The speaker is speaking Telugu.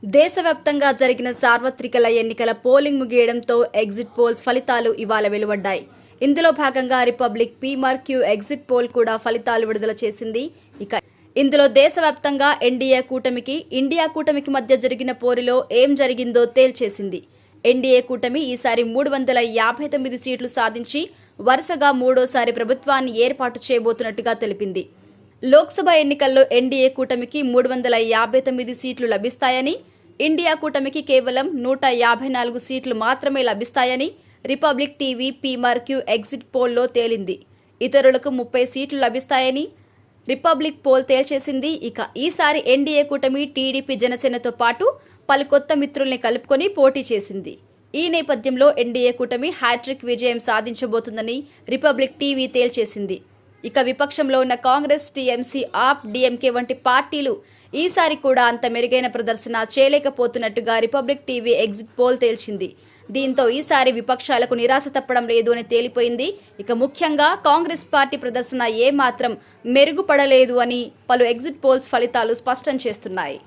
దేశవ్యాప్తంగా జరిగిన సార్వత్రికల ఎన్నికల పోలింగ్ ముగియడంతో ఎగ్జిట్ పోల్స్ ఫలితాలు ఇవాళ వెలువడ్డాయి. ఇందులో భాగంగా రిపబ్లిక్ పీమర్క్యూ ఎగ్జిట్ పోల్ కూడా ఫలితాలు విడుదల చేసింది. ఇందులో దేశవ్యాప్తంగా ఎన్డీఏ కూటమికి, ఇండియా కూటమికి మధ్య జరిగిన పోరులో ఏం జరిగిందో తేల్చేసింది. ఎన్డీఏ కూటమి ఈసారి 359 సీట్లు సాధించి వరుసగా మూడోసారి ప్రభుత్వాన్ని ఏర్పాటు చేయబోతున్నట్టుగా తెలిపింది. లోక్సభ ఎన్నికల్లో ఎన్డీఏ కూటమికి 359 సీట్లు లభిస్తాయని, ఇండియా కూటమికి కేవలం 154 సీట్లు మాత్రమే లభిస్తాయని రిపబ్లిక్ టీవీ పీమర్క్యూ ఎగ్జిట్ పోల్లో తేలింది. ఇతరులకు 30 సీట్లు లభిస్తాయని రిపబ్లిక్ పోల్ తేల్చేసింది. ఈసారి ఎన్డీఏ కూటమి టీడీపీ, జనసేనతో పాటు పలు కొత్త మిత్రుల్ని కలుపుకొని పోటీ చేసింది. ఈ నేపథ్యంలో ఎన్డీఏ కూటమి హ్యాట్రిక్ విజయం సాధించబోతుందని రిపబ్లిక్ టీవీ తేల్చేసింది. విపక్షంలో ఉన్న కాంగ్రెస్, టీఎంసీ, ఆప్, డీఎంకే వంటి పార్టీలు ఈసారి కూడా అంత మెరుగైన ప్రదర్శన చేయలేకపోతున్నట్టుగా రిపబ్లిక్ టీవీ ఎగ్జిట్ పోల్ తేల్చింది. దీంతో ఈసారి విపక్షాలకు నిరాశ తప్పడం లేదు అని తేలిపోయింది. ముఖ్యంగా కాంగ్రెస్ పార్టీ ప్రదర్శన ఏమాత్రం మెరుగుపడలేదు అని పలు ఎగ్జిట్ పోల్స్ ఫలితాలు స్పష్టం చేస్తున్నాయి.